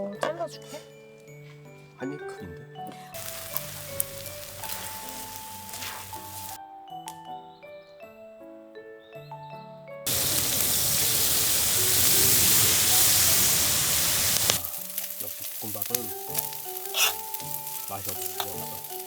이거 잘라줄게. 한입 크기인데? 역시 볶음밥은 맛이 없을 수가 없어.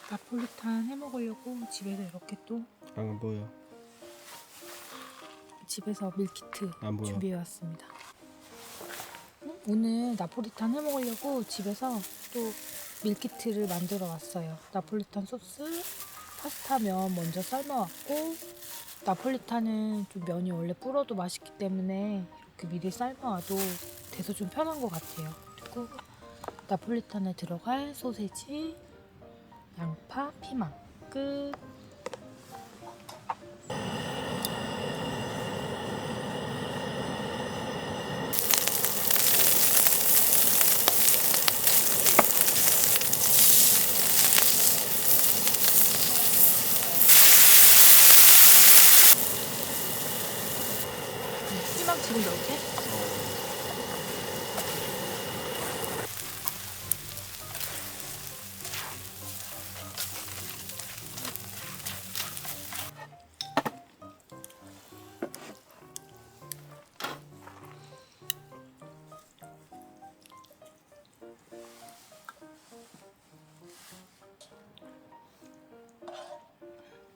나폴리탄 해 먹으려고 집에서 이렇게 또 안 보여. 집에서 밀키트 안 보여. 준비해 왔습니다. 오늘 나폴리탄 해 먹으려고 집에서 또 밀키트를 만들어 왔어요. 나폴리탄 소스, 파스타 면 먼저 삶아왔고, 나폴리탄은 좀 면이 원래 불어도 맛있기 때문에 이렇게 미리 삶아와도 돼서 좀 편한 것 같아요. 그리고 나폴리탄에 들어갈 소세지, 양파, 피망 끝. 피망 지금 넣을게.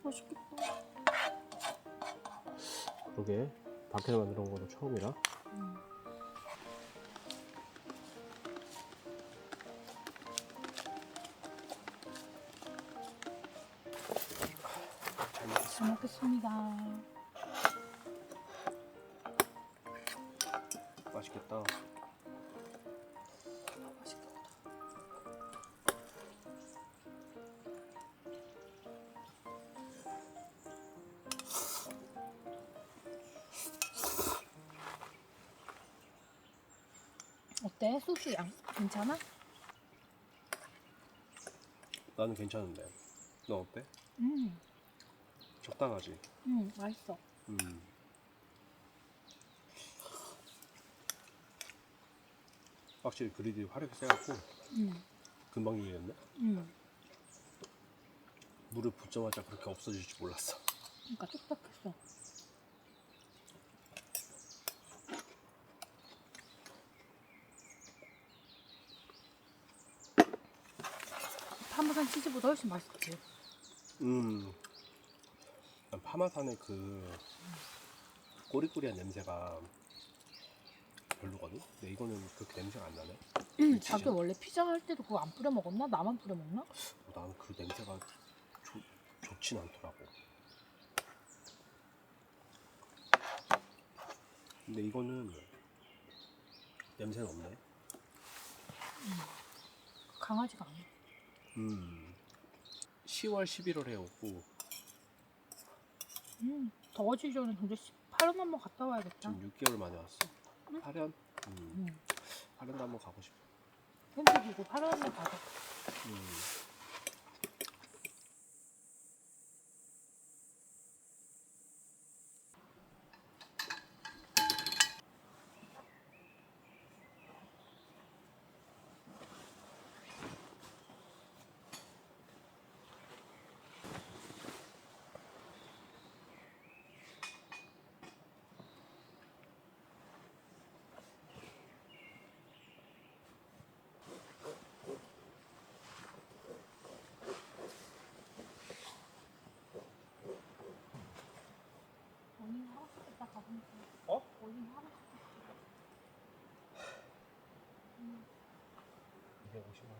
맛있겠다. 그러게 밖에서 만들어 온 거도 처음이라. 잘 먹겠습니다. 맛있겠다. 어때? 소스 양 괜찮아? 나는 괜찮은데. 너 어때? 음, 적당하지. 맛있어. 확실히 그리드이 화력이 세갖고 금방 익었네. 물을 붓자마자 그렇게 없어질 줄 몰랐어. 그러니까 촉촉했어. 파마산 치즈보다 훨씬 맛있지. 난 파마산의 그 꼬리꼬리한 냄새가 별로거든? 근데 이거는 그렇게 냄새가 안 나네. 자기 원래 피자 할 때도 그거 안 뿌려 먹었나? 나만 뿌려 먹나? 나는 그 냄새가 좋진 않더라고. 근데 이거는 냄새는 없네. 강하지가 않아. 10월, 11월에 오고 더워지기 전에 동재 8원 한번 갔다 와야겠다. 지금 6개월 만에 왔어. 8년? 8년도 한번 가고 싶어. 팬티기고 8원 한번 가자. 원인 하루 이따 가보니까. 어? 원인 하루. 250만 원.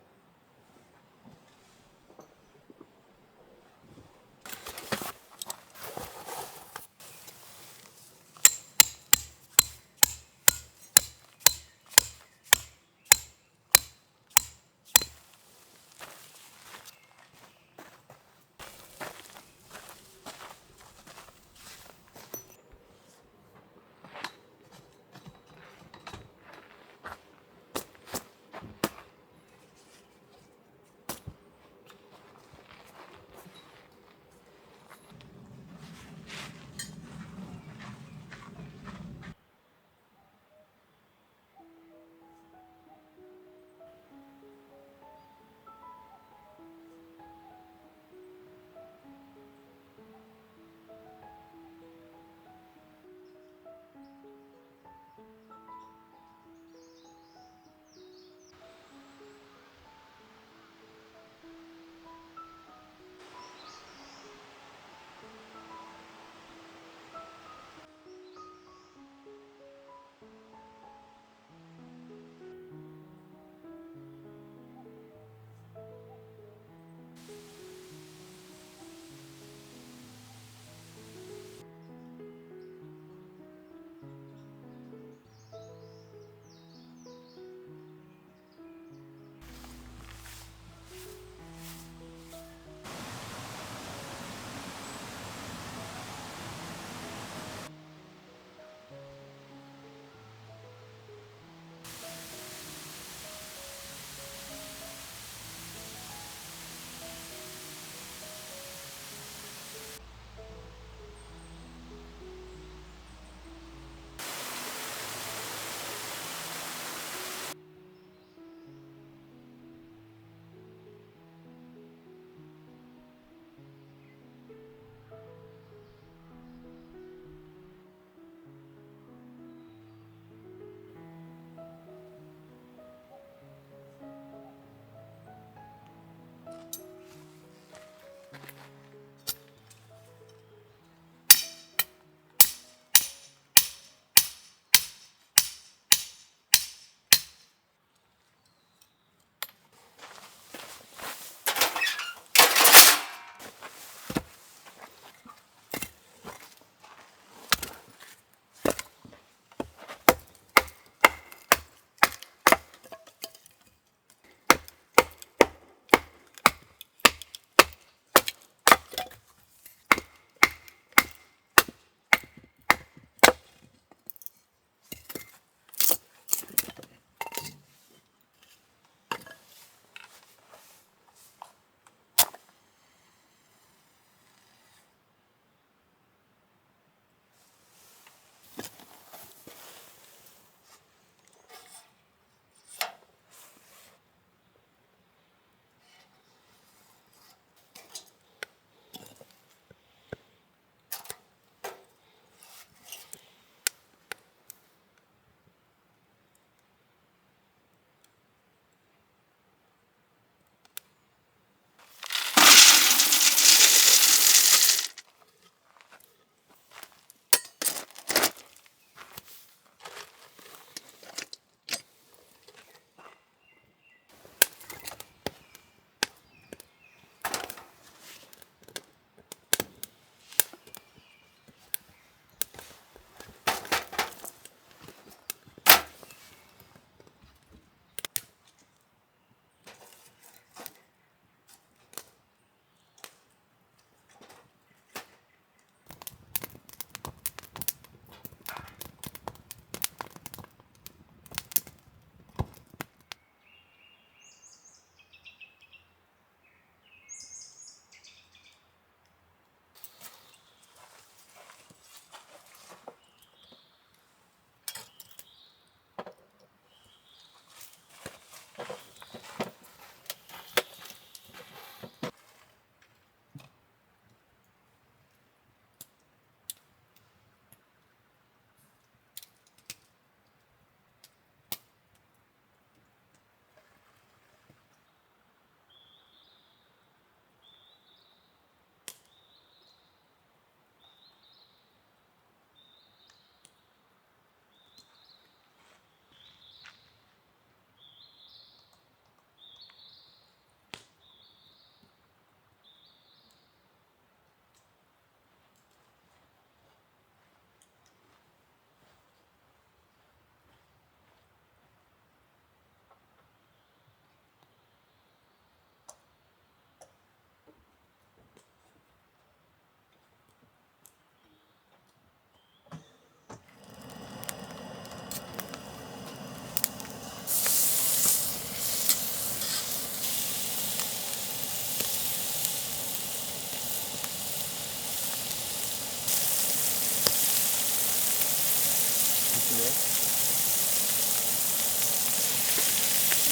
있네요.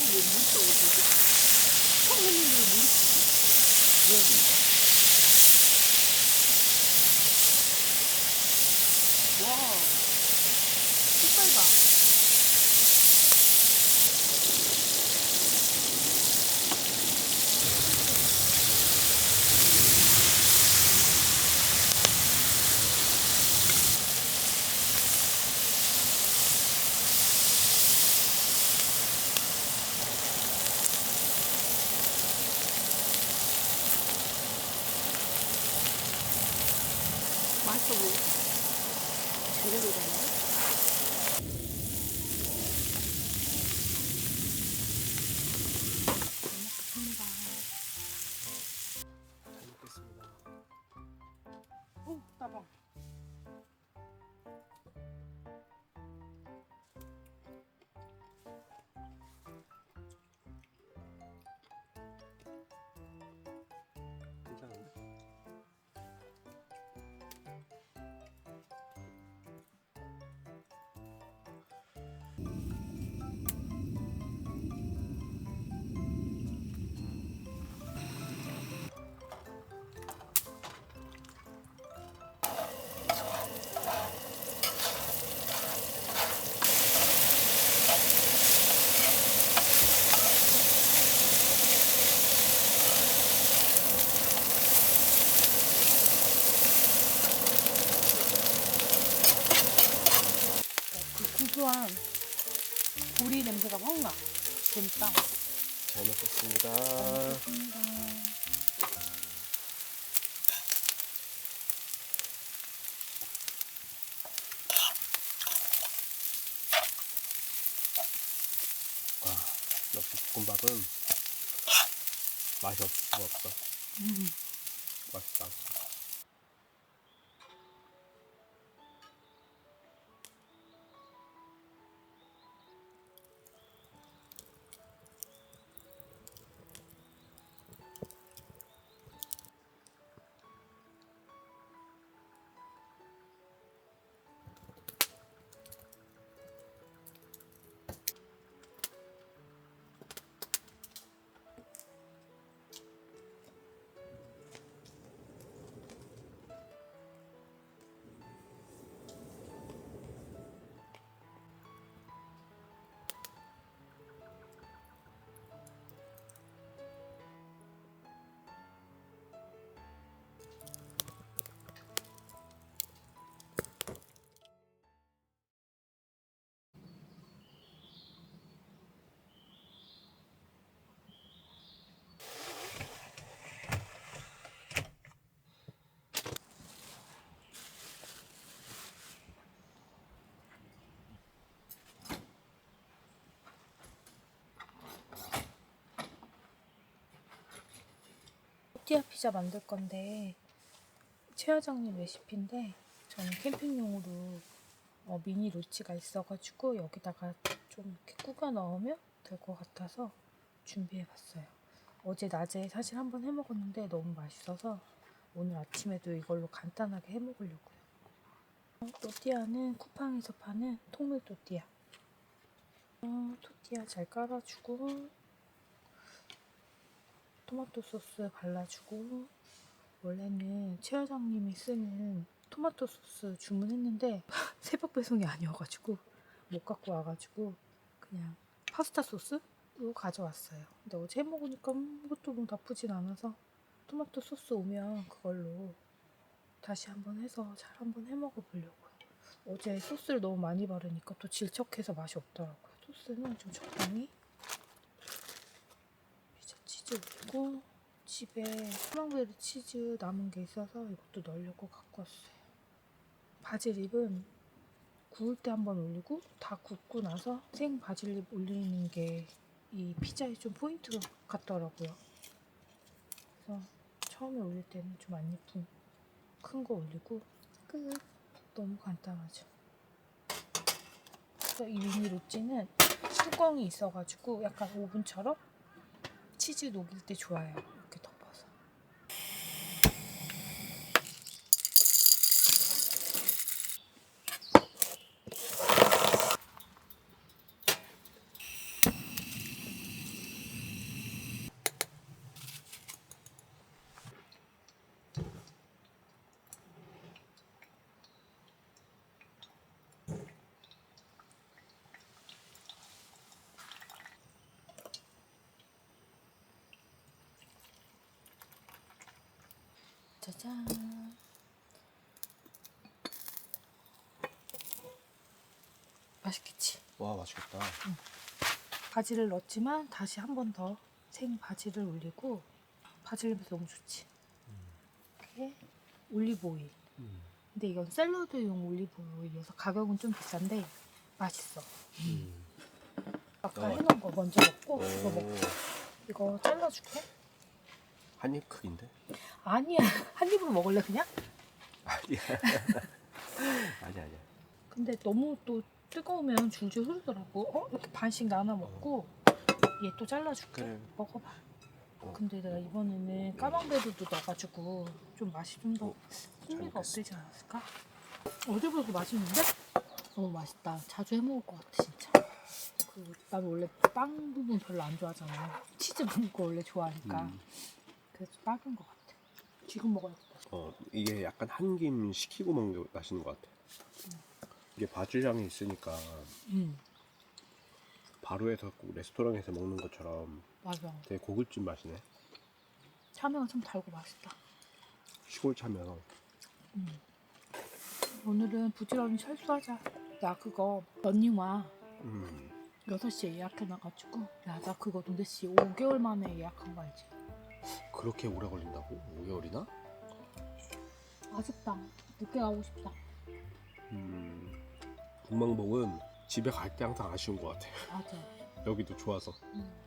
왜 물도 오지? 처음 했는데 왜 물이 수영입니다. 와, 색깔 봐. 맛있어 보여. 제대로 됐네. 잘 먹겠습니다. 잘 먹겠습니다. 오, 따봉. 괜찮은데? 그 구수한 보리 냄새가 확 나. 진짜. 잘 먹겠습니다. 먹겠습니다. 와, 역시 볶음밥은 맛이 없을 수가 없어. 맛있다. 토티아 피자 만들 건데 최 회장님 레시피인데 저는 캠핑용으로 미니 로치가 있어가지고 여기다가 좀 이렇게 꾸겨 넣으면 될 것 같아서 준비해봤어요. 어제 낮에 사실 한번 해먹었는데 너무 맛있어서 오늘 아침에도 이걸로 간단하게 해먹으려고요. 또띠아는 쿠팡에서 파는 통밀 또띠아. 또띠아 잘 깔아주고 토마토 소스 발라주고, 원래는 최 회장님이 쓰는 토마토 소스 주문했는데 새벽 배송이 아니어가지고 못 갖고 와가지고 그냥 파스타 소스로 가져왔어요. 근데 어제 해먹으니까 이것도 뭐 나쁘진 않아서 토마토 소스 오면 그걸로 다시 한번 해서 잘 한번 해먹어 보려고요. 어제 소스를 너무 많이 바르니까 또 질척해서 맛이 없더라고요. 소스는 좀 적당히. 피자 치즈 올리고, 집에 카망베르 치즈 남은 게 있어서 이것도 넣으려고 갖고 왔어요. 바질잎은 구울 때 한번 올리고 다 굽고 나서 생 바질잎 올리는 게 이 피자에 좀 포인트 같더라고요. 그래서 처음에 올릴 때는 좀 안 예쁜 큰 거 올리고 끝. 너무 간단하죠. 그래서 이 미니 로찌는 뚜껑이 있어가지고 약간 오븐처럼 치즈 녹일 때 좋아요. 이렇게 덮어서. 짜자잔. 맛있겠지? 와 맛있겠다. 바지를 넣었지만 다시 한 번 더 생 바지를 올리고 바질 냄새 너무 좋지? 이렇게 올리브 오일. 근데 이건 샐러드용 올리브 오일이어서 가격은 좀 비싼데 맛있어. 아까 어. 해놓은 거 먼저 먹고 이거 먹고. 이거 잘라줄게. 한입 크기인데? 아니야. 한 입으로 먹을래 그냥? 아니야. 아니야. 근데 너무 또 뜨거우면 줄줄 흐르더라고. 이렇게 반씩 나눠 먹고 얘 또 잘라줄게. 그래. 먹어봐. 어. 근데 내가 이번에는 까망베리도 넣어가지고 좀 맛이 좀 더 풍미가 잘못했어. 업되지 않았을까? 어제보다 더 맛있는데? 너무 맛있다. 자주 해먹을 것 같아 진짜. 난 원래 빵 부분 별로 안 좋아하잖아. 치즈 먹는 거 원래 좋아하니까. 그래서 빵인 것 같아. 지금 먹어야겠다. 이게 약간 한 김 식히고 먹는 게 맛있는 것 같아. 이게 바질향이 있으니까 바로 해서 꼭 레스토랑에서 먹는 것처럼 맞아. 되게 고급진 맛이네. 참외가 좀 달고 맛있다. 시골 참외요. 오늘은 부지런히 철수하자. 나 그거 런닝화 음. 6시에 예약해놔가지고 야 나 그거 도대체 5개월 만에 예약한 거 알지? 그렇게 오래 걸린다고? 5개월이나? 아쉽다. 늦게 가고 싶다. 북망봉은 집에 갈 때 항상 아쉬운 것 같아. 맞아. 여기도 좋아서. 음.